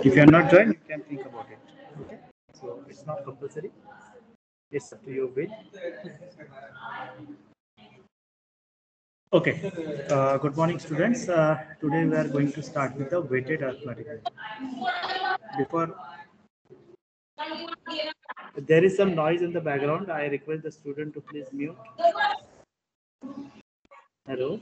If you are not joined, you can think about it. Okay, so it's not compulsory. It's up to your will. Okay. Good morning, students. Today we are going to start with the weighted arithmetic. Before there is some noise in the background, I request the student to please mute. Hello.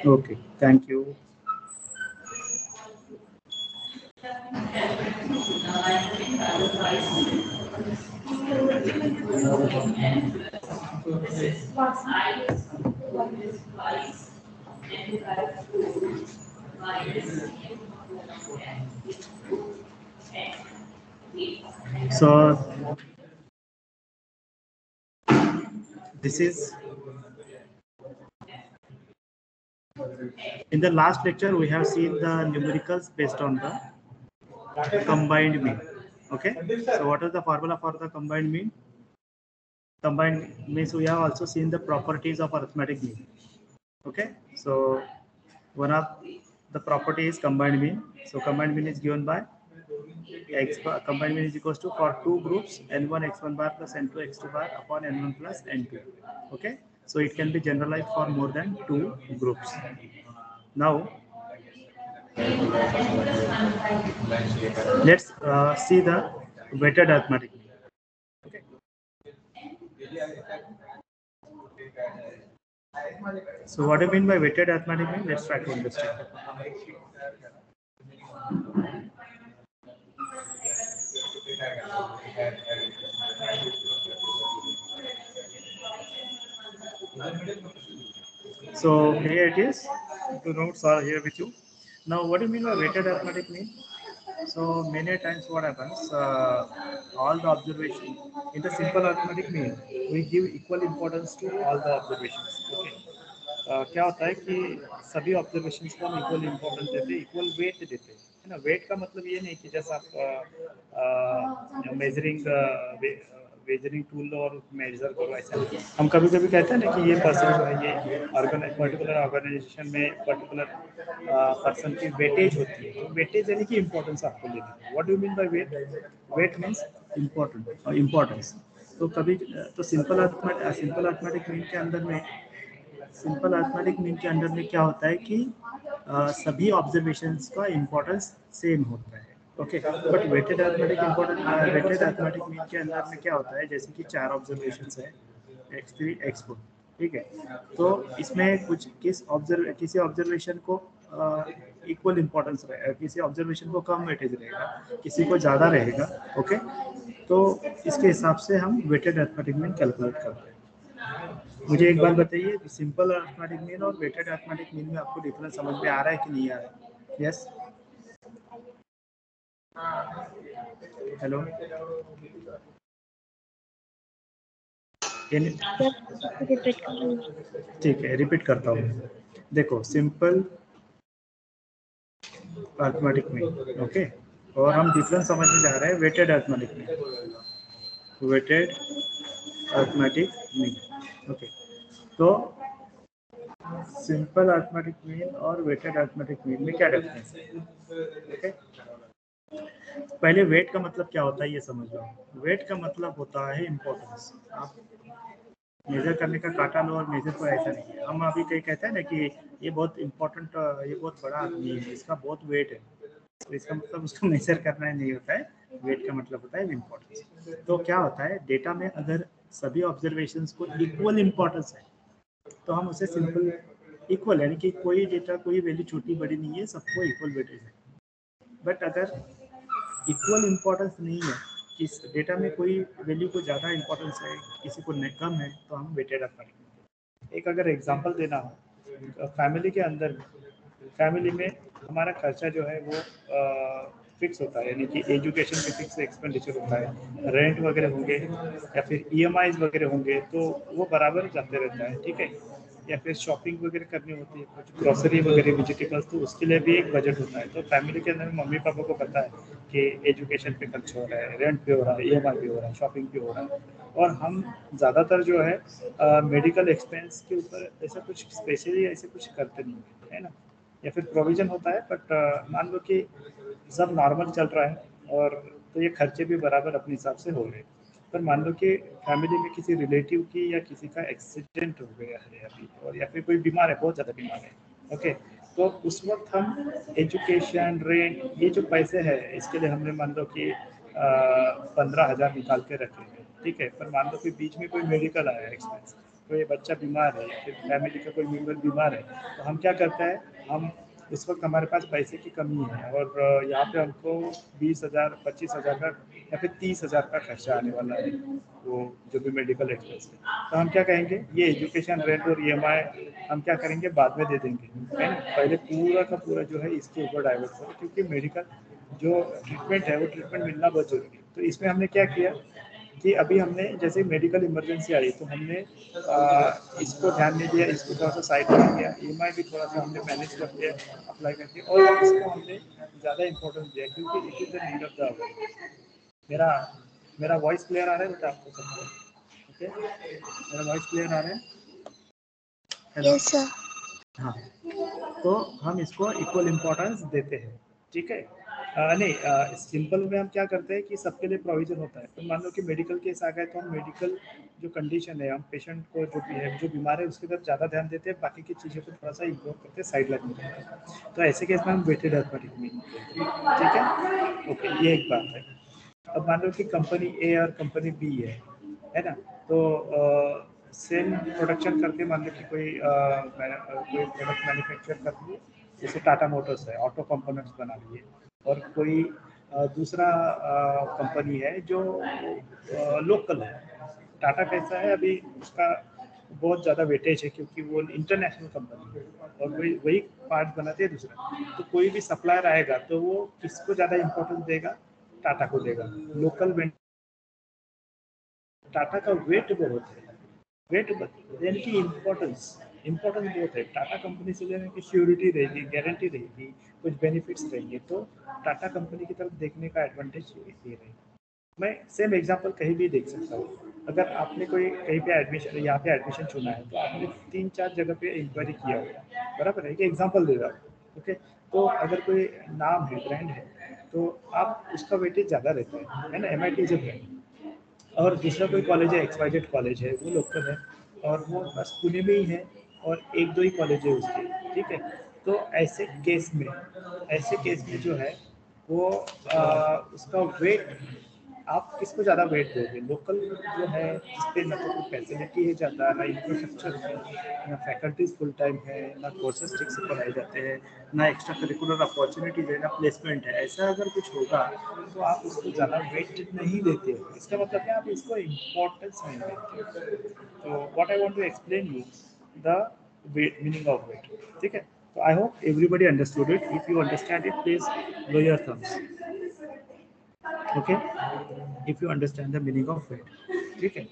Okay, thank you. So this is in the last lecture we have seen the numericals based on the combined mean. Okay, so what is the formula for the combined mean? Combined means we have also seen the properties of arithmetic mean. Okay, so one of the property is combined mean. So combined mean is given by x bar. Combined mean is equals to for two groups n1 x1 bar plus n2 x2 bar upon n1 plus n2. Okay, so it can be generalized for more than two groups. Now let's see the weighted arithmetic mean. Okay. So what do you mean by weighted arithmetic mean? Let's try to understand. So here it is. The notes are here with you. Now, what do you mean by weighted arithmetic mean? So many times what happens, all the observation in the simple arithmetic mean, we give equal importance to all the observations. Okay. क्या होता है कि सभी observations को हम equal importance देते हैं, equal weight देते हैं, है ना. वेट का मतलब ये नहीं कि जैसा आप मेजरिंग मेजरिंग टूल और मेजर करो, ऐसा हम कभी कभी कहते हैं ना कि ये पर्सन जो है ये पर्टिकुलर ऑर्गेनाइजेशन में पर्टिकुलर पर्सन की वेटेज होती है. तो वेटेज यानी कि इम्पोर्टेंस आपको लेनी है. What do mean by weight? Weight means important और इम्पोर्टेंस. तो कभी तो सिंपल अर्थमेटिक मीन के अंदर में सिंपल अर्थमेटिक मीन के अंदर में क्या होता है कि सभी ऑब्जर्वेशंस का इम्पोर्टेंस सेम होता है. Okay, but weighted arithmetic mean के अंदर में क्या होता है, जैसे कि चार ऑब्जर्वेशंस है x3 x4, ठीक है. तो इसमें कुछ किसी ऑब्जर्वेशन को इक्वल इम्पोर्टेंस रहेगा, किसी ऑब्जर्वेशन को कम वेटेज रहेगा, किसी को ज़्यादा रहेगा. ओके, तो इसके हिसाब से हम वेटेड अर्थमेटिक मीन कैलकुलेट करते हैं. मुझे एक बार बताइए, सिंपल अर्थमेटिक मीन और वेटेड अर्थमेटिक मीन में आपको डिफरेंस समझ में आ रहा है कि नहीं आ रहा है? यस, हेलो, ठीक है, रिपीट करता हूँ. देखो, सिंपल अर्थमेटिक मीन, ओके, और हम डिफरेंस समझने जा रहे हैं weighted arithmetic mean. Weighted arithmetic mean, okay. तो सिंपल अर्थमेटिक मीन और वेटेड अर्थमेटिक मीन में क्या डिफरेंस है? ओके, पहले वेट का मतलब क्या होता है ये समझ लो. वेट का मतलब होता है इम्पोर्टेंस. आप मेजर करने का काटा लो और मेजर को ऐसा नहीं है. हम अभी कहीं कहते हैं ना कि ये बहुत इम्पोर्टेंट, ये बहुत बड़ा आदमी है, इसका बहुत वेट है, तो इसका मतलब उसको मेजर करना नहीं होता है. वेट का मतलब होता है इम्पोर्टेंस. तो क्या होता है, डेटा में अगर सभी ऑब्जर्वेशंस को इक्वल इम्पोर्टेंस है तो हम उसे सिंपल इक्वल, यानी कि कोई डेटा कोई वैल्यू छोटी बड़ी नहीं है, सबको इक्वल वेटेज है. बट अगर इक्वल इम्पोर्टेंस नहीं है, किस डेटा में कोई वैल्यू को ज़्यादा इम्पोर्टेंस है, किसी को कम है, तो हम वेटेड अर्थमेटिक. एक अगर एग्जांपल देना हो, तो फैमिली के अंदर फैमिली में हमारा खर्चा जो है वो फिक्स होता है, यानी कि एजुकेशन पे फिक्स एक्सपेंडिचर होता है, रेंट वगैरह होंगे या फिर EMIs वगैरह होंगे, तो वो बराबर जाते रहता है. ठीक है, या फिर शॉपिंग वगैरह करनी होती है, कुछ ग्रोसरी वगैरह वेजिटेबल्स, तो उसके लिए भी एक बजट होता है। तो फैमिली के अंदर मम्मी पापा को पता है कि एजुकेशन पे खर्च हो रहा है, रेंट पे हो रहा है, ईएमआई पे हो रहा है, शॉपिंग पे हो रहा है, और हम ज़्यादातर जो है मेडिकल एक्सपेंस के ऊपर ऐसा कुछ स्पेशली ऐसे कुछ करते नहीं है ना, या फिर प्रोविज़न होता है, बट मान लो कि सब नॉर्मल चल रहा है और तो ये खर्चे भी बराबर अपने हिसाब से हो रहे हैं। पर मान लो कि फैमिली में किसी रिलेटिव की या किसी का एक्सीडेंट हो गया है अभी, और या फिर कोई बीमार है, बहुत ज़्यादा बीमार है, ओके, तो उस वक्त हम एजुकेशन, रेंट, ये जो पैसे हैं इसके लिए हमने मान लो कि 15,000 निकाल के रखे हैं, ठीक है। पर मान लो कि बीच में कोई मेडिकल आया एक्सपेंस, कोई बच्चा बीमार है या फिर फैमिली का कोई मेम्बर बीमार है, तो हम क्या करते हैं, हम इस वक्त हमारे पास पैसे की कमी है और यहाँ पे हमको 20,000, 25,000 का या फिर 30,000 का खर्चा आने वाला है, वो जो भी मेडिकल एक्सपेंस है। तो हम क्या कहेंगे, ये एजुकेशन, रेंट और ईएमआई हम क्या करेंगे, बाद में दे देंगे, है ना। पहले पूरा का पूरा जो है इसके ऊपर डाइवर्ट करो, क्योंकि मेडिकल जो ट्रीटमेंट है वो ट्रीटमेंट मिलना बहुत जरूरी है। तो इसमें हमने क्या किया कि अभी हमने जैसे मेडिकल इमरजेंसी आई तो हमने इसको ध्यान नहीं दिया, इसको थोड़ा सा साइड कर दिया, ईएमआई भी थोड़ा सा हमने मैनेज कर दिया अप्लाई करके, और इसको हमने ज़्यादा इंपॉर्टेंस दिया क्योंकि it is the need of the hour. मेरा मेरा वॉइस क्लियर आ रहा है बेटा आपको सबको? ओके, मेरा वॉइस क्लियर आ रहा है? हेलो। Yes sir. हाँ, तो हम इसको इक्वल इम्पोर्टेंस देते हैं, ठीक है। नहीं, सिंपल में हम क्या करते हैं कि सबके लिए प्रोविजन होता है। तो मान लो कि मेडिकल केस आ गए तो हम मेडिकल जो कंडीशन है, हम पेशेंट को जो भी है, जो बीमार है उसकी तरफ ज़्यादा ध्यान देते हैं, बाकी की चीज़ों को थोड़ा सा इग्नोर करते हैं, साइड लाइन में करते हैं। तो ऐसे केस में हम वेटेड अर्थमेटिक मीन, ठीक है, ओके, ये एक बात है। अब मान लो कि कंपनी ए और कंपनी बी है ना, तो सेम प्रोडक्शन करके मान लो कि कोई प्रोडक्ट मैन्युफैक्चर कर लिए, जैसे टाटा मोटर्स है, ऑटो कंपोनेंट्स बना लिए, और कोई दूसरा कंपनी है जो लोकल है। टाटा कैसा है अभी, उसका बहुत ज़्यादा वेटेज है क्योंकि वो इंटरनेशनल कंपनी है और वही वही पार्ट बनाते हैं दूसरा। तो कोई भी सप्लायर आएगा तो वो किसको ज़्यादा इंपॉर्टेंस देगा, टाटा को देगा। लोकल टाटा का वेट बहुत है, वेट यानी कि इम्पोर्टेंस, इम्पोर्टेंस बहुत है। टाटा कंपनी से लेने की श्योरिटी रहेगी, गारंटी रहेगी, कुछ बेनिफिट्स रहेंगे, तो टाटा कंपनी की तरफ देखने का एडवांटेज ये रहेगा। मैं सेम एग्जांपल कहीं भी देख सकता हूँ। अगर आपने कोई कहीं पे एडमिशन, यहाँ पे एडमिशन चुना है तो आपने 3-4 जगह पे इंक्वायरी किया होगा, बराबर है, एक एग्जांपल दे रहा हूँ, ओके। तो अगर कोई नाम है, ब्रांड है, तो आप उसका वेटेज ज़्यादा रहता है ना, MIT जब है, और दूसरा कोई कॉलेज है, XYZ कॉलेज है, वो लोकल है और वो बस पुणे में ही है और एक दो ही कॉलेज है उसके, ठीक है। तो ऐसे केस में जो है वो उसका वेट, आप किसको ज़्यादा वेट दोगे, लोकल जो है जिस पे ना तो कोई फैसिलिटी है ज़्यादा, ना इंफ्रास्ट्रक्चर है, ना फैकल्टीज फुल टाइम है, ना कोर्सेज ठीक से पढ़ाए जाते हैं, ना एक्स्ट्रा करिकुलर अपॉर्चुनिटीज है, ना प्लेसमेंट है, ऐसा अगर कुछ होगा तो आप उसको ज़्यादा वेट नहीं देते हो। इसका मतलब है आप इसको इम्पोर्टेंस नहीं देते हो। तो what I want to explain you the weight, meaning of weight, ठीक है। तो I hope everybody understood it. If you understand it please low your thumbs, okay, if you understand the meaning of weight, ठीक है।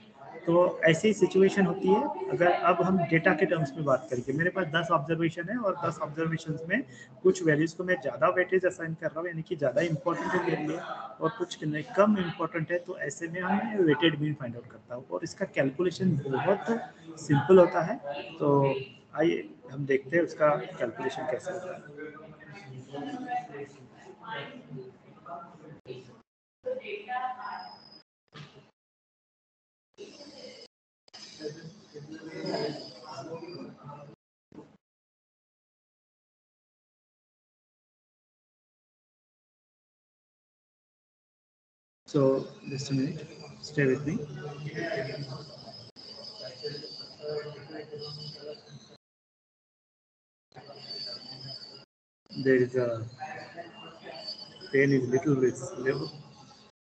तो ऐसी situation होती है। अगर अब हम डेटा के टर्म्स में बात करेंगे, मेरे पास 10 ऑब्जर्वेशन है और 10 ऑब्जर्वेशन में कुछ वैल्यूज को मैं ज़्यादा वेटेज असाइन कर रहा हूँ, यानी कि ज़्यादा इंपॉर्टेंट है मेरे लिए, और कुछ कम इंपॉर्टेंट है, तो ऐसे में हम वेटेड मीन फाइंड आउट करता हूँ और इसका कैलकुलेशन बहुत सिंपल होता है। तो आइए हम देखते हैं उसका कैलकुलेशन कैसे होता है। So just a minute, stay with me. There is a pen is little bit slow,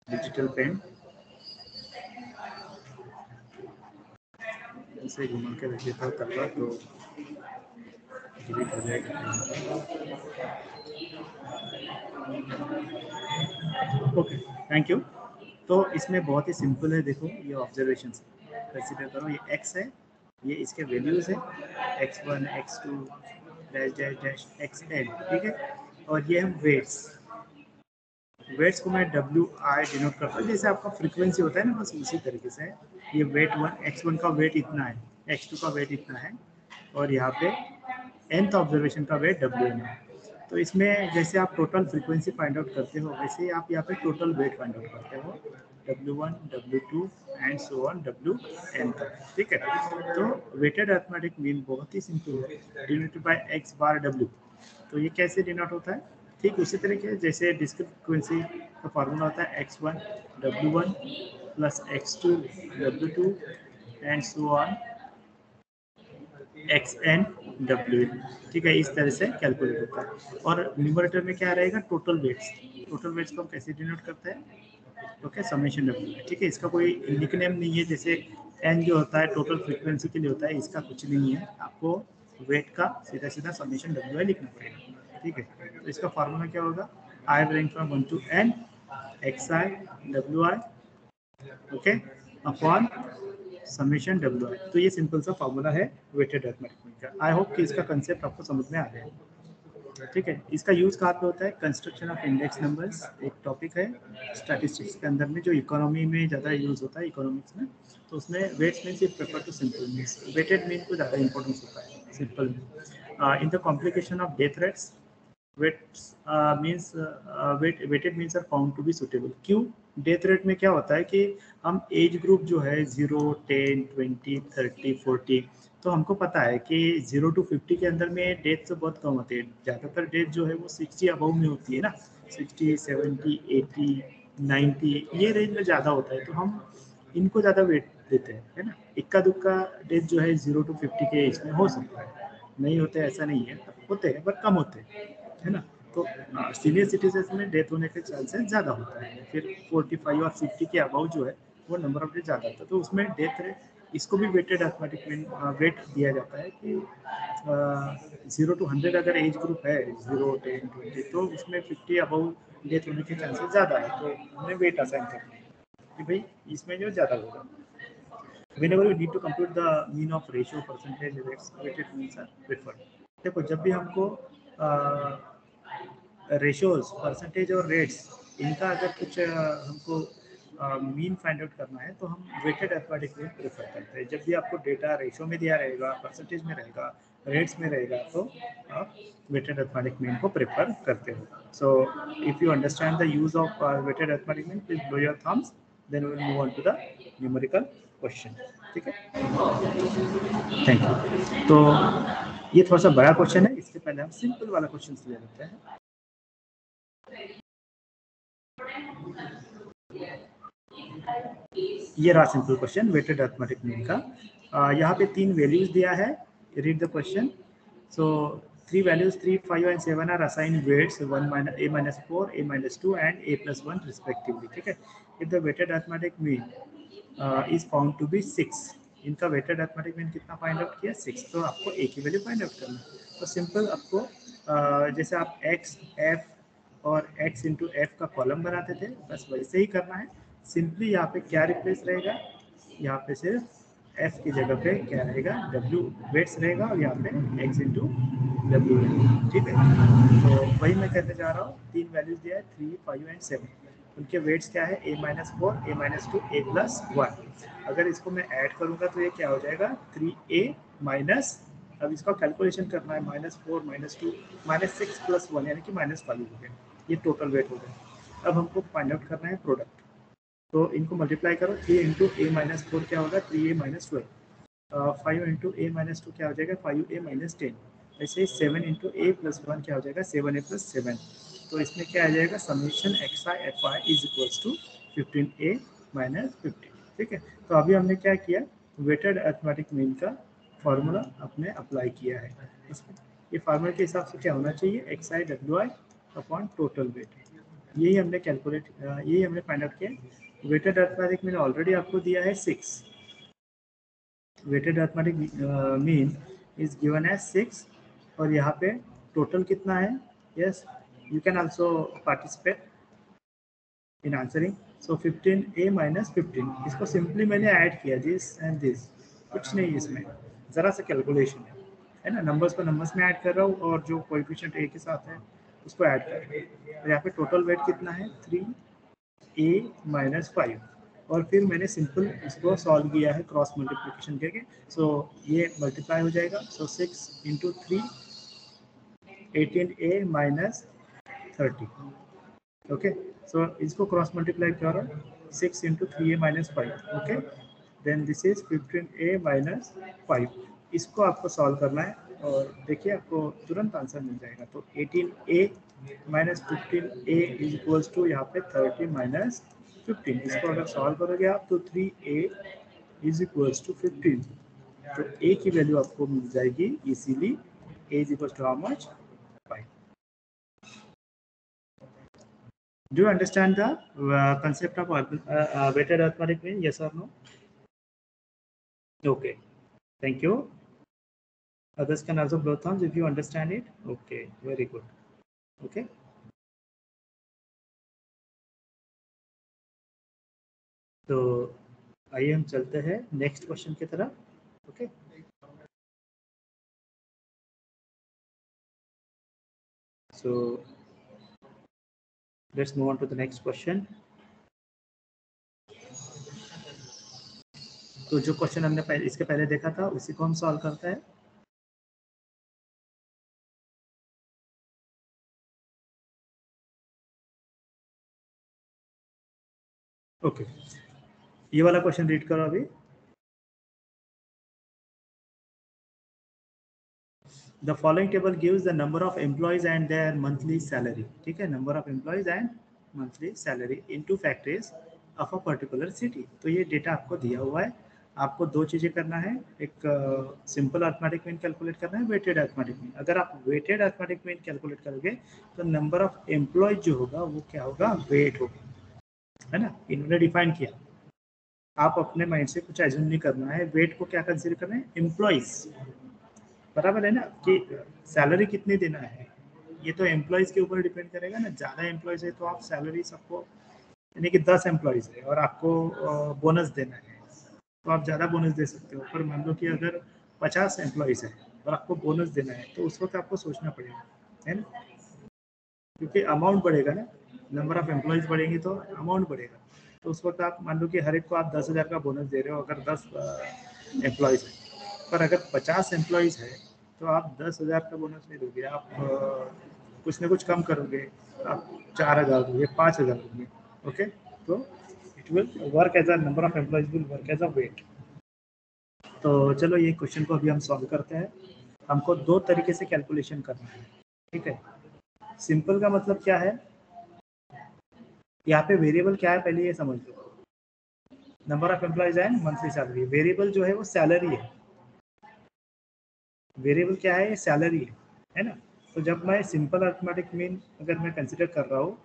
digital pen. ऐसे घुमा के रख देता हूँ तब तो डिलीट हो जाएगा। Okay, thank you. तो इसमें बहुत ही सिंपल है, देखो ये ऑब्जर्वेशन कंसिडर करो, ये x है, ये इसके वैल्यूज है x1 x2 dash dash dash xn, ठीक है। और ये हम वेट्स को मैं डब्ल्यू आई डिनोट करता हूँ, जैसे आपका फ्रीक्वेंसी होता है ना, बस उसी तरीके से ये वेट वन x1 का वेट इतना है, x2 का वेट इतना है, और यहाँ पे nth ऑब्जर्वेशन का वेट डब्ल्यू है। तो इसमें जैसे आप टोटल फ्रीक्वेंसी फाइंड आउट करते हो, वैसे ही आप यहाँ पे टोटल वेट फाइंड आउट करते हो, W1 W2 and so on WN तक, ठीक है। तो वेटेड अरिथमेटिक मीन बहुत ही सिंपल है, denoted by x bar W। तो ये कैसे डिनोट होता है, ठीक उसी तरीके जैसे डिस्क्रीट फ्रीक्वेंसी का फार्मूला होता है x1 W1 plus x2 W2 and so on XN W, ठीक है। इस तरह से कैलकुलेट होता है। और न्यूमरेटर में क्या रहेगा, टोटल वेट्स। टोटल वेट्स को हम कैसे डिनोट करते हैं, ओके, समेशन W, ठीक है। इसका कोई निकनेम नहीं है, जैसे n जो होता है टोटल फ्रीक्वेंसी के लिए होता है, इसका कुछ नहीं है। आपको वेट का सीधा सीधा समेशन W लिखना पड़ेगा, ठीक है। तो इसका फार्मूला क्या होगा, I rank from 1 to n xi wi, okay, upon summation WI। तो ये सिंपल सा फार्मूला है वेटेड अरिथमेटिक का। आई होप कि इसका कंसेप्ट आपको समझ में आ गया, ठीक है। इसका यूज कहाँ पे होता है, कंस्ट्रक्शन ऑफ इंडेक्स नंबर्स एक टॉपिक है स्टैटिस्टिक्स के अंदर में, जो इकोनॉमी में ज़्यादा यूज होता है, इकोनॉमिक्स में। तो उसमें weights means it prefer to simple means, weighted mean को ज़्यादा इंपॉर्टेंस होता है सिंपल में। In the complication of death rates, weighted means are found to be suitable. क्यों, डेथ रेट में क्या होता है कि हम एज ग्रुप जो है 0, 10, 20, 30, 40, तो हमको पता है कि 0 to 50 के अंदर में डेथ तो बहुत कम होती है। ज़्यादातर डेथ जो है वो 60 अबव में होती है ना, 60, 70, 80, 90 ये रेंज में ज़्यादा होता है। तो हम इनको ज़्यादा वेट देते हैं, है ना। इक्का दुक्का डेथ जो है 0 to 50 के एज में हो सकता है, नहीं होते ऐसा नहीं है, होते हैं पर कम होते हैं, है ना। तो सीनियर सिटीजन में डेथ होने के चांसेस ज़्यादा होता है। फिर 45 और 50 के अबाउ जो है वो नंबर ऑफ डेथ ज़्यादा होता है, तो उसमें डेथ रेट, इसको भी वेटेड अरिथमेटिक मीन वेट दिया जाता है कि 0 to 100 अगर एज ग्रुप है 0, 10, 20, तो उसमें 50 अबाउ डेथ होने के चांसेस ज़्यादा है, तो हमने वेट असाइन करना है कि भाई इसमें जो ज़्यादा होगा। whenever we need to compute the mean of ratio percentage rates, weighted means are preferred। देखो जब भी हमको रेशियोज परसेंटेज और रेट्स इनका अगर कुछ हमको मीन फाइंड आउट करना है, तो हम वेटेड अरिथमेटिक मीन प्रेफर करते हैं। जब भी आपको डेटा रेशियो में दिया रहेगा, परसेंटेज में रहेगा, रेट्स में रहेगा, तो आप वेटेड अरिथमेटिक मीन को प्रेफर करते हो। So if you understand the use of weighted arithmetic mean, please blow your thumbs, then we will move on to the numerical question, ठीक है। Thank you. तो ये थोड़ा सा बड़ा क्वेश्चन है, इसके पहले हम सिंपल वाला क्वेश्चन ले लेते हैं। ये रहा simple question weighted arithmetic mean का। यहाँ पे 3 वैल्यूज दिया है, read the question. So 3 values 3, 5 and 7 are assigned weights 1 minus a minus 4, a minus 2 and a plus 1 respectively, ठीक है। if the weighted arithmetic mean is found to be 6, इनका weighted arithmetic mean कितना find out किया, 6, तो आपको ए की value find out करना है। तो सिंपल आपको जैसे आप एक्स एफ और x इंटू एफ का कॉलम बनाते थे, बस वैसे ही करना है। सिंपली यहाँ पे क्या रिप्लेस रहेगा, यहाँ पे सिर्फ f की जगह पे क्या रहेगा, w वेट्स रहेगा, और यहाँ पे x इंटू डब्ल्यू, ठीक है। तो वही मैं कहते जा रहा हूँ, 3 वैल्यूज दिया है 3, 5 एंड 7, उनके वेट्स क्या है, a minus 4, a minus 2, a plus 1। अगर इसको मैं ऐड करूँगा तो ये क्या हो जाएगा, 3a माइनस, अब इसका कैलकुलेशन करना है, -4 -2 -6 प्लस 1 यानी कि -5 हो गया, ये टोटल वेट हो गया। अब हमको फाइंड आउट करना है प्रोडक्ट, तो इनको मल्टीप्लाई करो, 3 इंटू ए माइनस 4 क्या होगा, 3a माइनस 12, 5 इंटू ए माइनस 2 क्या हो जाएगा, 5a माइनस 10, ऐसे 7 इंटू ए प्लस 1 क्या हो जाएगा, 7a प्लस 7। तो इसमें क्या आ जाएगा, summation X I F I is equals to 15a minus 15, ठीक है। तो अभी हमने क्या किया, वेटेड अरिथमेटिक मीन का फॉर्मूला अपने अप्लाई किया है इसमें। ये फार्मूला के हिसाब से क्या होना चाहिए, X I W I upon total weight, यही हमने कैलकुलेट, यही हमने फाइंड आउट किया। वेटेड अरिथमेटिक मीन ऑलरेडी आपको दिया है 6, weighted arithmetic mean is given as 6, और यहाँ पे टोटल कितना है, yes you can also participate in answering. So 15a minus 15, इसको सिंपली मैंने ऐड किया दिस एंड दिस, कुछ नहीं इसमें, ज़रा सा कैलकुलेशन है ना, नंबर्स को नंबर्स में ऐड कर रहा हूँ और जो कोएफिशिएंट ए के साथ है उसको ऐड कर रहा हूँ। तो यहाँ पे टोटल वेट कितना है 3a माइनस 5, और फिर मैंने सिंपल इसको सॉल्व किया है क्रॉस मल्टीप्लिकेशन करके। सो ये मल्टीप्लाई हो जाएगा, so 6 into 3 18a minus 30। Okay, so इसको क्रॉस मल्टीप्लाई करो 6 into 3a minus 5। Okay, then this is 15a minus 5। इसको आपको सॉल्व करना है और देखिए आपको तुरंत आंसर मिल जाएगा। तो 18a minus 15a is equals to यहाँ पे 30 माइनस 15। इसको अगर सॉल्व करोगे आप तो 3a इज इक्वल्स टू 15। तो a की वैल्यू आपको मिल जाएगी easily, a is equals to how much 5। Do you understand the concept of weighted arithmetic mean? Yes or no? Okay, thank you. Others can also blow thumbs if you understand it. Okay, very good. Okay. तो आइए हम चलते हैं next question की तरफ। Okay, so let's move on to the next question. तो जो question हमने इसके पहले देखा था उसी को हम सॉल्व करते हैं। ओके, ये वाला क्वेश्चन रीड करो अभी। The following table gives the number of employees and their monthly salary. ठीक है, number of employees and monthly salary into factories of a particular city. तो ये डेटा आपको दिया हुआ है। आपको दो चीज़ें करना है, एक सिंपल अर्थमेटिक मीन कैलकुलेट करना है, वेटेड अर्थमेटिक मीन। अगर आप वेटेड अर्थमेटिक मीन कैलकुलेट करोगे तो नंबर ऑफ एम्प्लॉयज जो होगा वो क्या होगा, वेट होगा, है ना। इन्होंने डिफाइन किया, आप अपने माइंड से कुछ एज्यूम नहीं करना है। वेट को क्या कंसीडर करना है, एम्प्लॉयज, बराबर है ना, कि सैलरी कितनी देना है ये तो एम्प्लॉयज के ऊपर डिपेंड करेगा ना। ज़्यादा एम्प्लॉयज है तो आप सैलरी सबको, यानी कि 10 एम्प्लॉयज है और आपको बोनस देना है तो आप ज़्यादा बोनस दे सकते हो। पर मान लो कि अगर 50 एम्प्लॉयज है और आपको बोनस देना है तो उस वक्त आपको सोचना पड़ेगा, है ना, क्योंकि अमाउंट बढ़ेगा ना, नंबर ऑफ एम्प्लॉयज बढ़ेंगे तो अमाउंट बढ़ेगा। तो उस वक्त आप मान लो कि हर एक को आप 10,000 का बोनस दे रहे हो अगर 10 एम्प्लॉयज है, पर अगर 50 एम्प्लॉयज है तो आप 10,000 का बोनस नहीं दोगे, आप कुछ ना कुछ कम करोगे, आप 4,000 दोगे, 5,000 दोगे। ओके, तो it will work as a number of employees will work as a weight. तो चलो ये क्वेश्चन को अभी हम सॉल्व करते हैं। हमको दो तरीके से कैलकुलेशन करना है, ठीक है। सिंपल का मतलब क्या है, यहाँ पे वेरिएबल क्या है पहले ये समझ लो। Number of employees and monthly salary, variable जो है वो सैलरी है। वेरिएबल क्या है, ये सैलरी है ना। तो जब मैं सिंपल अर्थमेटिक मीन अगर मैं कंसिडर कर रहा हूँ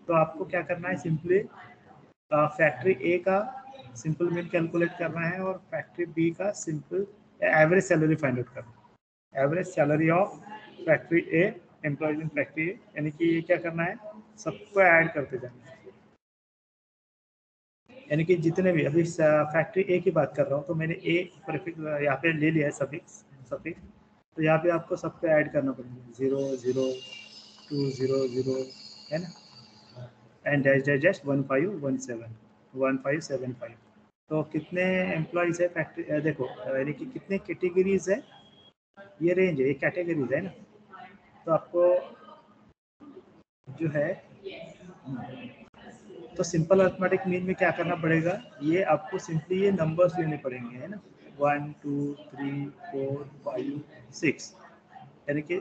तो आपको क्या करना है, सिंपली फैक्ट्री ए का सिंपल मीन कैलकुलेट करना है और फैक्ट्री बी का simple average salary find out करना है। Average salary of factory A, employees in factory A, यानी कि ये क्या करना है, सबको ऐड करते जाना है। यानी कि जितने भी, अभी फैक्ट्री ए की बात कर रहा हूँ तो मैंने ए प्रीफिक्स यहाँ पे ले लिया है, सफिक्स सफिक्स। तो यहाँ पे आपको सबको ऐड करना पड़ेगा, 0 0 2 0 0, है ना, एंड डैश डैश डैश 1517 तो कितने एम्प्लॉयज है फैक्ट्री, देखो यानी कि कितने कैटेगरीज है, ये रेंज है, ये कैटेगरीज है ना। तो आपको जो है, तो सिंपल अर्थमेटिक मीन में क्या करना पड़ेगा, ये आपको सिंपली ये नंबर्स लेने पड़ेंगे, है ना, 1 2 3 4 5 6, यानी कि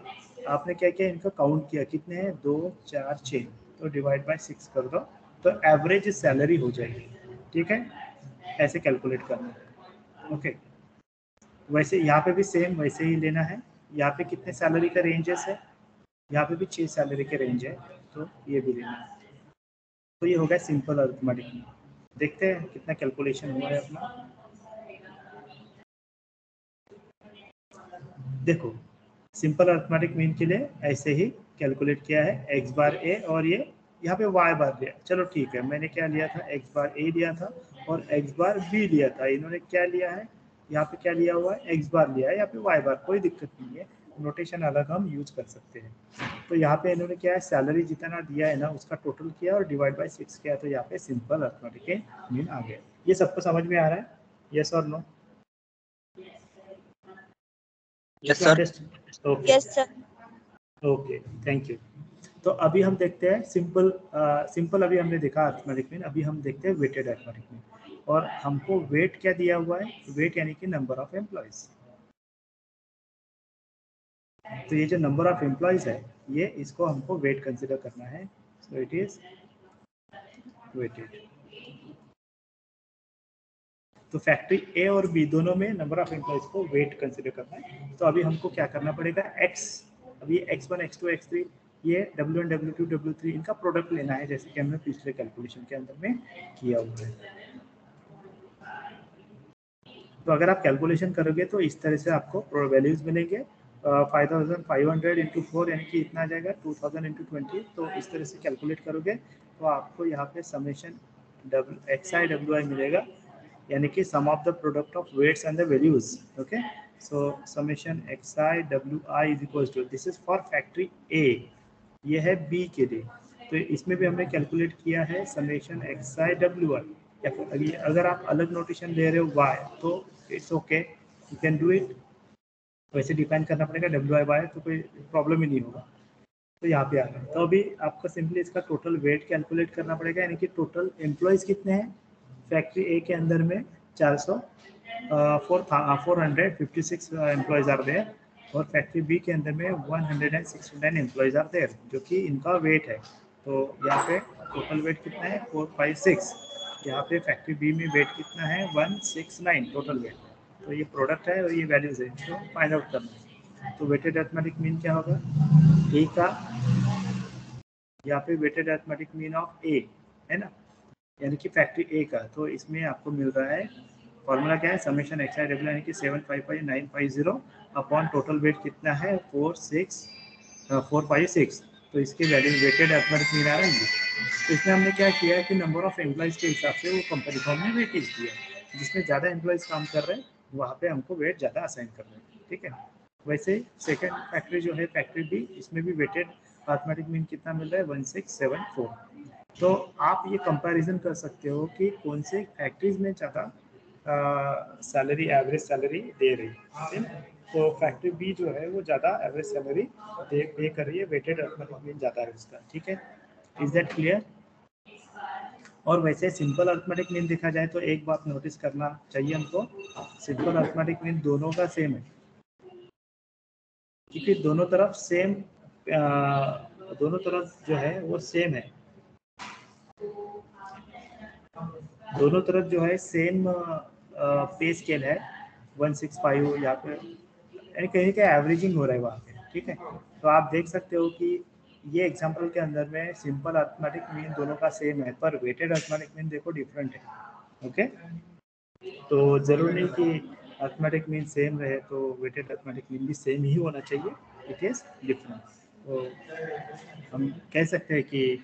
आपने क्या किया, इनका काउंट किया, कितने हैं, 2 4 6, तो डिवाइड बाय 6 कर दो तो एवरेज सैलरी हो जाएगी। ठीक है, ऐसे कैलकुलेट करना है। ओके, वैसे यहाँ पे भी सेम वैसे ही लेना है। यहाँ पे कितने सैलरी का रेंजेस है, यहाँ पे भी 6 सैलरी के रेंज है, तो ये भी लेना है। तो ये हो गया सिंपल अर्थमेटिक। देखते हैं कितना कैलकुलेशन हुआ है अपना। देखो, सिंपल अर्थमेटिक मीन के लिए ऐसे ही कैलकुलेट किया है, एक्स बार ए और ये यहाँ पे वाई बार लिया। चलो ठीक है, मैंने क्या लिया था, एक्स बार ए लिया था और एक्स बार बी लिया था। इन्होंने क्या लिया है, यहाँ पे क्या लिया हुआ है, एक्स बार लिया है, यहाँ पे वाई बार, कोई दिक्कत नहीं है, नोटेशन अलग हम यूज कर सकते हैं। तो यहाँ पे इन्होंने क्या है, सैलरी जितना दिया है ना उसका टोटल किया और डिवाइड बाय 6 किया, तो यहाँ पे सिंपल अर्थमेटिक मीन आ गया। ये सबको समझ में आ रहा है, यस और no? Yes sir. Okay yes sir. Okay, thank you. तो अभी हम देखते हैं सिंपल अभी हमने देखा अर्थमेटिक मीन, अभी हम देखते हैं वेटेड अर्थमेटिक मीन। और हमको वेट क्या दिया हुआ है, वेट यानी कि नंबर ऑफ एम्प्लॉयज। तो ये जो नंबर ऑफ एम्प्लॉयज है, ये इसको हमको वेट कंसिडर करना है, सो इट इज वेटेड। तो फैक्ट्री ए और बी दोनों में नंबर ऑफ एम्प्लॉयज को वेट कंसिडर करना है। तो अभी हमको क्या करना पड़ेगा, एक्स, अभी x1 x2 x3 ये w1 w2 w3 इनका प्रोडक्ट लेना है, जैसे कि हमने पिछले कैलकुलेशन के अंदर में किया हुआ है। तो अगर आप कैलकुलेशन करोगे तो इस तरह से आपको वैल्यूज मिलेंगे। 5500 इंटू 4 यानी कि इतना आ जाएगा 2000 इंटू 20। तो इस तरह से कैलकुलेट करोगे तो आपको यहाँ पे समेशन xi wi मिलेगा, यानी कि sum of the product of weights and the values. Okay, so summation xi wi is equal to, this is for factory A, ये है बी के लिए। तो इसमें भी हमने कैलकुलेट किया है समेशन xi wi, या फिर अगर आप अलग नोटेशन ले रहे हो y तो it's okay, you can do it, वैसे डिफाइन करना पड़ेगा wi तो कोई प्रॉब्लम ही नहीं होगा। तो यहाँ पे आ रहा है, तो अभी आपको सिंपली इसका टोटल वेट कैलकुलेट करना पड़ेगा, यानी कि टोटल एम्प्लॉयज कितने हैं फैक्ट्री ए के अंदर में, 456 एम्प्लॉयज आर देयर, और फैक्ट्री बी के अंदर में 169 एम्प्लॉयज आर देयर, जो कि इनका वेट है। तो यहाँ पे टोटल वेट कितना है 456, यहाँ पे फैक्ट्री बी में वेट कितना है 169 टोटल वेट। तो ये प्रोडक्ट है और ये वैल्यूज है, तो फाइंड आउट करना है। तो वेटेड अरिथमेटिक मीन क्या होगा, ए का, यहाँ पे वेटेड अरिथमेटिक मीन ऑफ ए है ना, यानी कि फैक्ट्री ए का। तो इसमें आपको मिल रहा है, फॉर्मूला क्या है, समेशन एक्स आई डब्ल्यू यानी कि 755950 अपॉन टोटल वेट कितना है 456। तो इसके वैल्यू वेटेड अरिथमेटिक मीन आ रहा है। तो इसमें हमने क्या किया है कि नंबर ऑफ एम्प्लॉयज के हिसाब से वो कंपनी को हमने वेटेज दिया, जिसमें ज़्यादा एम्प्लॉयज काम कर रहे हैं वहाँ पे हमको वेट ज़्यादा असाइन कर रहे हैं, ठीक है। वैसे सेकंड फैक्ट्री जो है फैक्ट्री बी, इसमें भी वेटेड अरिथमेटिक मीन कितना मिल रहा है 1674। तो आप ये कंपैरिजन कर सकते हो कि कौन से फैक्ट्रीज में ज़्यादा सैलरी, एवरेज सैलरी दे रही है। तो फैक्ट्री बी जो है वो ज़्यादा एवरेज सैलरी पे कर रही है, वेटेड अरिथमेटिक मीन ज़्यादा है उसका, ठीक है। Is that clear? और वैसे सिंपल अरिथमेटिक मीन देखा जाए तो एक बात नोटिस करना चाहिए हमको, सिंपल अरिथमेटिक मीन दोनों का सेम है, क्योंकि दोनों तरफ सेम, दोनों तरफ जो है वो सेम है, दोनों तरफ जो है सेम पे स्केल है 165, यहाँ पे यानी कहीं का एवरेजिंग हो रहा है वहाँ पे, ठीक है। तो आप देख सकते हो कि ये एग्जांपल के अंदर में सिंपल अरिथमेटिक मीन दोनों का सेम है, पर वेटेड अरिथमेटिक मीन देखो डिफरेंट है, ओके। तो जरूर नहीं कि अरिथमेटिक मीन सेम रहे तो वेटेड अरिथमेटिक मीन भी सेम ही होना चाहिए, इट इज डिफरेंट। तो हम कह सकते हैं कि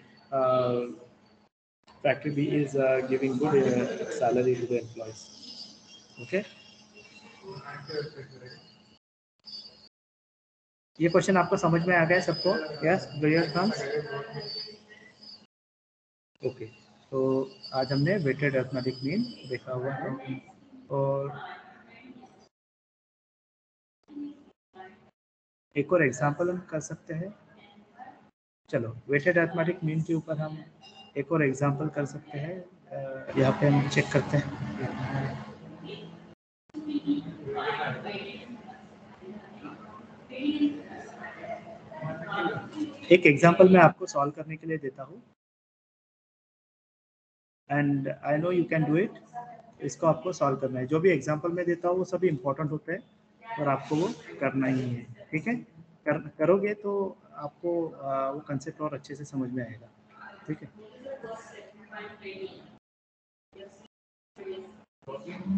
factory B is giving good salary to the employees. Okay. ये क्वेश्चन आपको समझ में आ गया सबको? Yes, clear Thums? ओके, तो आज हमने वेटेड अरिथमेटिक मीन देखा हुआ है, और एक और एग्जांपल हम कर सकते हैं। चलो, वेटेड अरिथमेटिक मीन के ऊपर हम एक और एग्जांपल कर सकते हैं। यहाँ पे हम चेक करते हैं। एक एग्जांपल मैं आपको सॉल्व करने के लिए देता हूँ, and I know you can do it. इसको आपको सॉल्व करना है, जो भी एग्जांपल मैं देता हूँ वो सभी इंपॉर्टेंट होते हैं और आपको वो करना ही है, ठीक है। करोगे तो आपको वो कंसेप्ट और अच्छे से समझ में आएगा, ठीक है।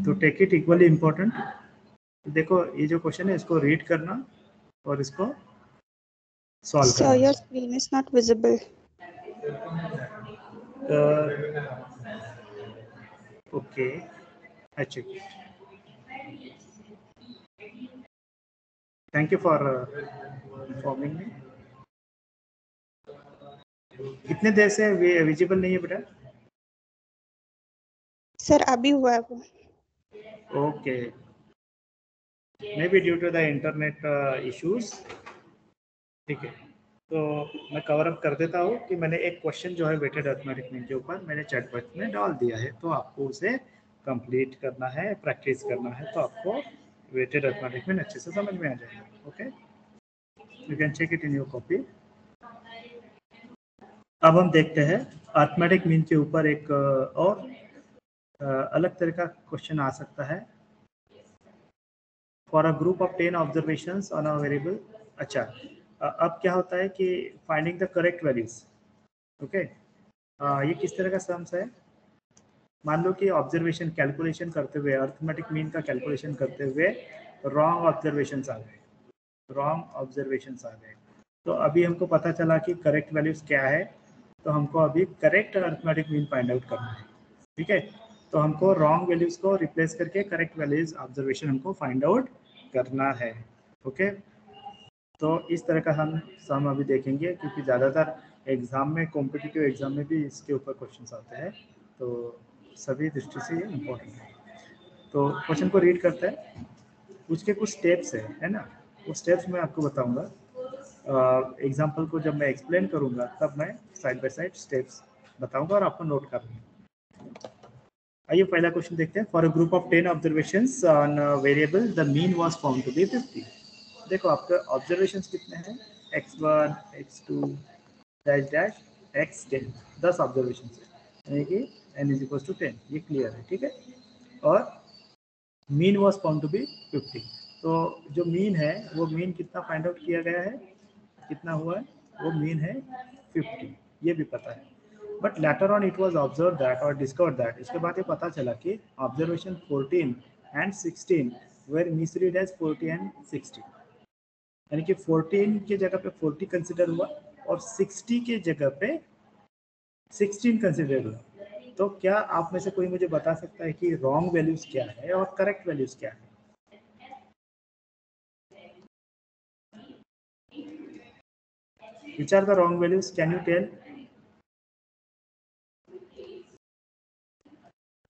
तो टेक इट इक्वली इम्पोर्टेंट। देखो ये जो क्वेश्चन है इसको रीड करना और इसको solve Sir, your screen is not visible. Okay, I check it. Thank you for informing me. कितने देर से विजिबल नहीं है बेटा? सर अभी हुआ है वो। Okay, may be due to the internet issues. ठीक है, तो मैं कवर अप कर देता हूँ कि मैंने एक क्वेश्चन जो है वेटेड अरिथमेटिक मीन के ऊपर मैंने चैट बॉक्स में डाल दिया है, तो आपको उसे कंप्लीट करना है, प्रैक्टिस करना है, तो आपको वेटेड अरिथमेटिक मीन अच्छे से समझ में आ जाएगा। Okay, you can check it in your copy. अब हम देखते हैं अरिथमेटिक मीन के ऊपर एक और अलग तरह का क्वेश्चन आ सकता है। For a group of 10 observations on a variable. अच्छा, अब क्या होता है कि finding the correct values. Okay, ये किस तरह का सम्स है? मान लो कि ऑब्जर्वेशन कैलकुलेशन करते हुए, अरिथमेटिक मीन का कैलकुलेशन करते हुए रॉन्ग ऑब्जर्वेशंस आ गए, तो अभी हमको पता चला कि करेक्ट वैल्यूज क्या है, तो हमको अभी correct arithmetic mean find out करना है। ठीक है, तो हमको रॉन्ग वैल्यूज को रिप्लेस करके करेक्ट वैल्यूज ऑब्जर्वेशन हमको फाइंड आउट करना है। ओके, तो इस तरह का हम सम अभी देखेंगे, क्योंकि ज़्यादातर एग्जाम में, कॉम्पिटिटिव एग्जाम में भी इसके ऊपर क्वेश्चंस आते हैं, तो सभी दृष्टि से ये इम्पोर्टेंट है। तो क्वेश्चन को रीड करते हैं, उसके कुछ स्टेप्स है ना, वो स्टेप्स मैं आपको बताऊंगा। एग्जाम्पल को जब मैं एक्सप्लेन करूंगा तब मैं साइड बाय साइड स्टेप्स बताऊंगा और आपको नोट कर लूँगा। आइए पहला क्वेश्चन देखते हैं। For a group of 10 observations on variable the mean was found to be 50। देखो आपके ऑब्जर्वेशंस कितने हैं, x1 x2 dash dash x10, 10 observation है, यानी कि n इज इक्वल टू 10, ये क्लियर है। ठीक है, और mean was found to be 50। तो जो मीन है वो मीन कितना फाइंड आउट किया गया है, कितना हुआ है, वो मीन है 50, ये भी पता है। But later on it was observe that और डिस्कवर दैट, इसके बाद ये पता चला कि observation 14 and 16 were misread as 40 and 60, यानी कि 14 के जगह पे 40 कंसिडर हुआ और 60 के जगह पे 16 कंसिडर हुआ। तो क्या आप में से कोई मुझे बता सकता है कि रॉन्ग वैल्यूज क्या है और करेक्ट वैल्यूज क्या है? Which are the wrong values? Can you tell?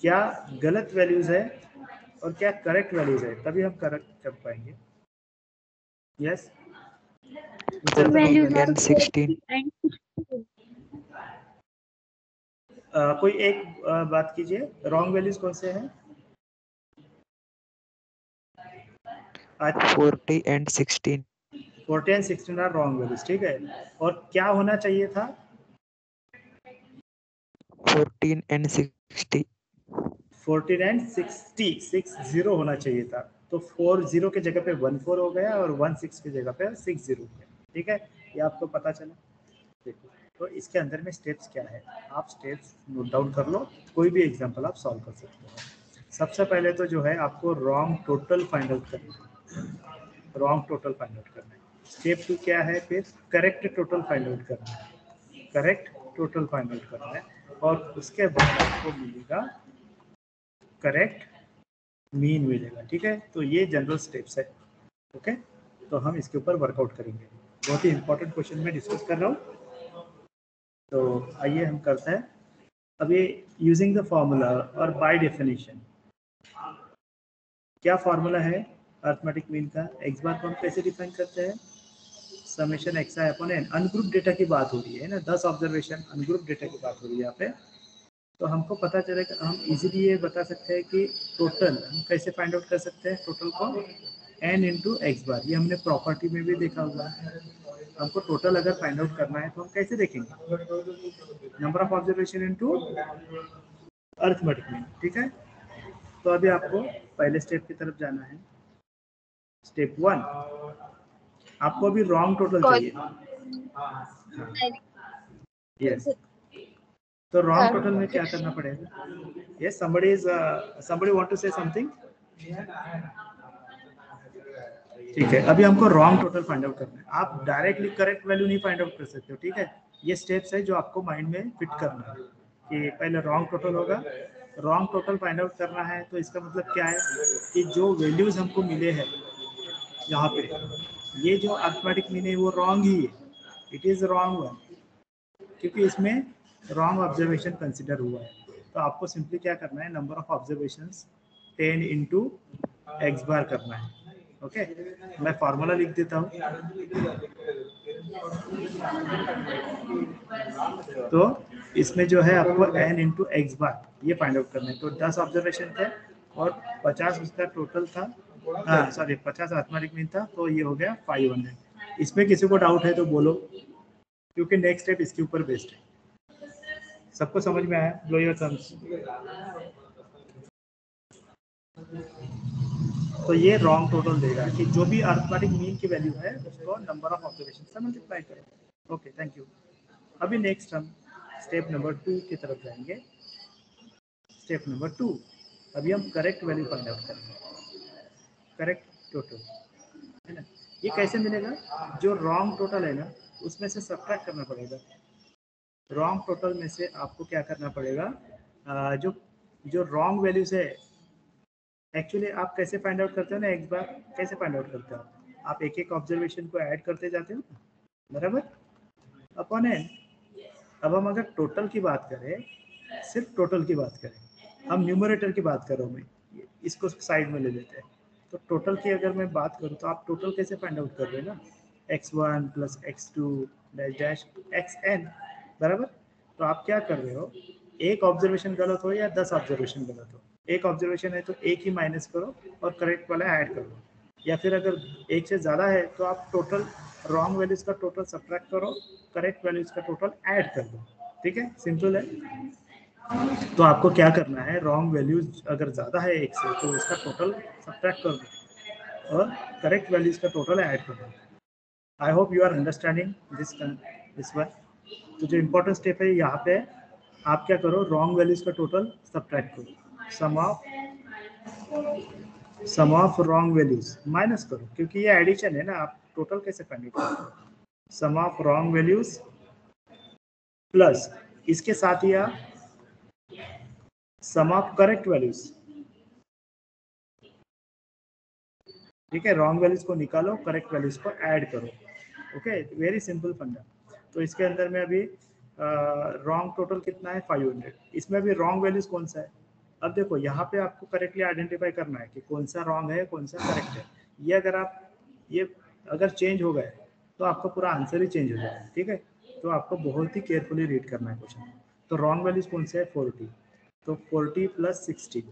क्या गलत वैल्यूज है और क्या करेक्ट वैल्यूज है, तभी हम करेक्ट कर पाएंगे। Yes, Values and 16. कोई एक बात कीजिए, रॉन्ग वैल्यूज कौन से हैं? 40 and 16. 40 and 16 are wrong values. ठीक है, और क्या होना चाहिए था? 14 and 60. 14 एंड 60 होना चाहिए था, तो 40 के जगह पे 14 हो गया और 16 के जगह पे 60 हो गया। ठीक है, ये आपको पता चला। देखो, तो इसके अंदर में स्टेप्स क्या है, आप स्टेप्स नोट डाउन कर लो, कोई भी एग्जांपल आप सॉल्व कर सकते हो। सबसे पहले तो जो है आपको रॉन्ग टोटल फाइंड आउट करना है, रॉन्ग टोटल फाइंड आउट करना है। स्टेप 2 क्या है, फिर करेक्ट टोटल फाइंड आउट करना है, करेक्ट टोटल फाइंड आउट करना है, और उसके बाद आपको मिलेगा करेक्ट मीन मिलेगा। ठीक है, तो ये जनरल स्टेप्स है। ओके, तो हम इसके ऊपर वर्कआउट करेंगे, बहुत ही इंपॉर्टेंट क्वेश्चन में डिस्कस कर रहा हूँ। तो आइए हम करते हैं अभी यूजिंग द फॉर्मूला और बाय डेफिनेशन। क्या फॉर्मूला है अरिथमेटिक मीन का? एक्स बार को हम कैसे डिफाइन करते हैं? समेशन एक्स आई अपॉन एन। अनग्रुप डेटा की बात हो रही है ना, 10 ऑब्जर्वेशन अनग्रुप डेटा की बात हो रही है यहाँ पे। तो हमको पता चलेगा, हम इजीली ये बता सकते हैं कि टोटल हम कैसे फाइंड आउट कर सकते हैं, टोटल को n इंटू एक्स बार, ये हमने प्रॉपर्टी में भी देखा हुआ है। हमको टोटल अगर फाइंड आउट करना है तो हम कैसे देखेंगे, number of observation into arithmetic mean. ठीक है, तो अभी आपको पहले स्टेप की तरफ जाना है। स्टेप 1, आपको अभी रॉन्ग टोटल चाहिए। यस, तो रॉन्ग टोटल में क्या करना पड़ेगा? Yes, somebody want to say something? ठीक है, अभी हमको रॉन्ग टोटल फाइंड आउट करना है। आप डायरेक्टली करेक्ट वैल्यू नहीं फाइंड आउट कर सकते हो। ठीक है, ये स्टेप्स है जो आपको माइंड में फिट करना है कि पहले रॉन्ग टोटल होगा, रॉन्ग टोटल फाइंड आउट करना है। तो इसका मतलब क्या है कि जो वैल्यूज हमको मिले हैं यहाँ पे ये जो अर्थमेटिक मीन है वो रॉन्ग ही है, इट इज रॉन्ग वन, क्योंकि इसमें रॉन्ग ऑब्जर्वेशन कंसिडर हुआ है। तो आपको सिंपली क्या करना है, number of observations 10 into x bar करना है। ओके, मैं फार्मूला लिख देता हूँ। तो इसमें जो है आपको n इंटू एक्स बार ये फाइंड आउट करना है। तो 10 ऑब्जर्वेशन थे और 50 उसका टोटल था, हाँ सॉरी 50 अर्थमेटिक मीन था, तो ये हो गया 500। इसमें किसी को डाउट है तो बोलो, क्योंकि नेक्स्ट स्टेप इसके ऊपर बेस्ड है। सबको समझ में आया? Blow your Thums. तो ये रॉन्ग टोटल देगा कि जो भी अर्थमेटिक मीन की वैल्यू है उसको नंबर ऑफ ऑब्जर्वेशन से मल्टीप्लाई करो। Okay, thank you. अभी नेक्स्ट हम स्टेप नंबर 2 की तरफ जाएंगे। स्टेप नंबर 2, अभी हम करेक्ट वैल्यू फाइंड आउट करेंगे, करेक्ट टोटल, है ना। ये कैसे मिलेगा? जो रॉन्ग टोटल है ना उसमें से सब्ट्रैक्ट करना पड़ेगा। रॉन्ग टोटल में से आपको क्या करना पड़ेगा, जो जो रॉन्ग वैल्यूज है, एक्चुअली आप कैसे फाइंड आउट करते हो ना, एक बार कैसे फाइंड आउट करते हो आप एक एक ऑब्जर्वेशन को ऐड करते जाते हो, बराबर, अपॉन एन। अब हम अगर टोटल की बात करें, सिर्फ टोटल की बात करें, हम न्यूमरेटर की बात कर रहा हूँ मैं, इसको साइड में ले लेते हैं। तो टोटल की अगर मैं बात करूँ तो आप टोटल कैसे फाइंड आउट कर रहे हैं ना, x1 plus x2 dash dash xn, बराबर। तो आप क्या कर रहे हो, एक ऑब्जर्वेशन गलत हो या 10 ऑब्जर्वेशन गलत हो, एक ऑब्जर्वेशन है तो एक ही माइनस करो और करेक्ट वाला ऐड कर लो, या फिर अगर एक से ज़्यादा है तो आप टोटल रॉन्ग वैल्यूज का टोटल सब्ट्रैक्ट करो, करेक्ट वैल्यूज का टोटल ऐड कर दो। ठीक है, सिंपल है। तो आपको क्या करना है, रॉन्ग वैल्यूज अगर ज़्यादा है एक से तो उसका टोटल सब्ट्रैक्ट कर दो और करेक्ट वैल्यूज का टोटल ऐड कर दो। I hope you are understanding this one. तो जो इम्पोर्टेंट स्टेप है यहाँ पे, आप क्या करो, रॉन्ग वैल्यूज का टोटल सब्ट्रैक्ट करो, सम ऑफ रॉन्ग वैल्यूज माइनस करो, क्योंकि ये एडिशन है ना, आप टोटल कैसे फाइंड आउट करोगे। सम ऑफ रॉन्ग वैल्यूज प्लस इसके साथ ही आप सम ऑफ करेक्ट वैल्यूज। ठीक है, रॉन्ग वैल्यूज को निकालो, करेक्ट वैल्यूज को ऐड करो। ओके, वेरी सिंपल फंडा। तो इसके अंदर में अभी रॉन्ग टोटल कितना है, 500। इसमें अभी रॉन्ग वैल्यूज कौन सा है, अब देखो यहाँ पे आपको करेक्टली आइडेंटिफाई करना है कि कौन सा रॉन्ग है कौन सा करेक्ट है। ये अगर आप ये अगर चेंज हो गए तो आपका पूरा आंसर ही चेंज हो जाएगा। ठीक है, तो आपको बहुत ही केयरफुली रीड करना है क्वेश्चन। तो रॉन्ग वैल्यूज कौन से है, 40, तो 40 प्लस 60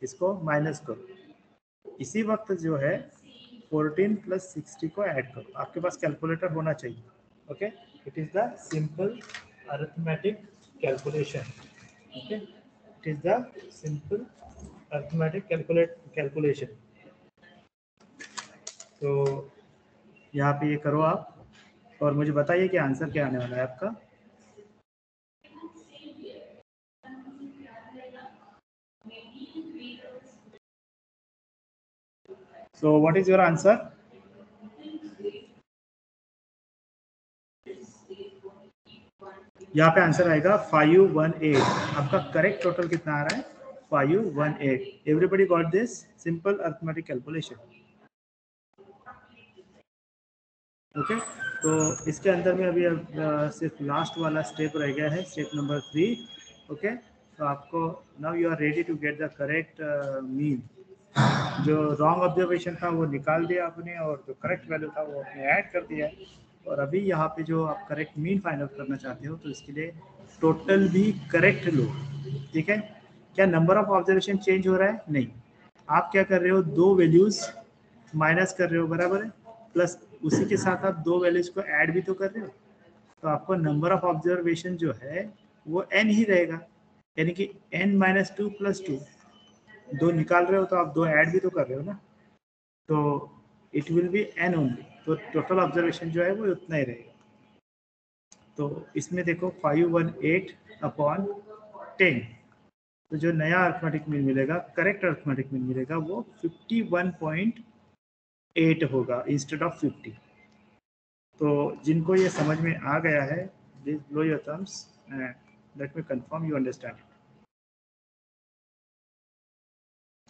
इसको माइनस करो। इसी वक्त जो है 14 प्लस 60 को ऐड करो, आपके पास कैलकुलेटर होना चाहिए। Okay, it is the simple arithmetic calculation. Okay, it is the simple arithmetic calculation. तो यहाँ पे ये करो आप और मुझे बताइए कि आंसर क्या आने वाला है आपका। So what is your answer? यहाँ पे आंसर आएगा 518। आपका करेक्ट टोटल कितना आ रहा है, 518। Everybody got this simple arithmetic calculation. Okay, तो इसके अंदर में अभी सिर्फ लास्ट वाला स्टेप रह गया है, स्टेप नंबर 3। ओके, तो आपको now you are ready to get the correct mean. जो रॉन्ग ऑब्जर्वेशन था वो निकाल दिया आपने और जो करेक्ट वैल्यू था वो आपने ऐड कर दिया है। और अभी यहाँ पे जो आप करेक्ट मीन फाइंड आउट करना चाहते हो तो इसके लिए टोटल भी करेक्ट लो। ठीक है, क्या नंबर ऑफ ऑब्जर्वेशन चेंज हो रहा है? नहीं, आप क्या कर रहे हो, दो वैल्यूज माइनस कर रहे हो, बराबर है, प्लस उसी के साथ आप दो वैल्यूज को ऐड भी तो कर रहे हो। तो आपको नंबर ऑफ ऑब्जर्वेशन जो है वो n ही रहेगा, यानी कि n माइनस 2 प्लस 2। दो निकाल रहे हो तो आप दो ऐड भी तो कर रहे हो ना, तो it will be n only. तो टोटल ऑब्जर्वेशन जो है वो उतना ही रहेगा। तो इसमें देखो 518 अपॉन 10, तो जो नया अर्थमेटिक मीन मिलेगा, करेक्ट अर्थमेटिक मीन मिलेगा, वो 51.8 होगा इंस्टेड ऑफ 50। तो जिनको ये समझ में आ गया है, please blow your Thums and let me confirm you understand.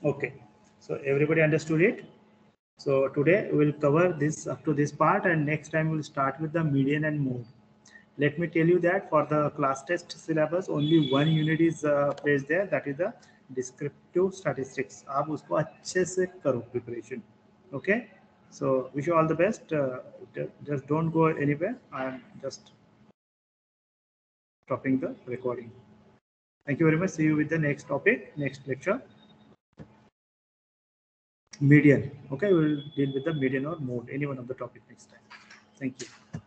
Okay, so everybody understood it? So today we will cover this up to this part, and next time we'll start with the median and mode. Let me tell you that for the class test syllabus, only one unit is placed there, that is the descriptive statistics. आप उसको अच्छे से करो preparation. Okay. So wish you all the best. Just don't go anywhere. I am just stopping the recording. Thank you very much. See you with the next topic, next lecture. Median. Okay, we will deal with the median or mode, any one of the topic next time. Thank you.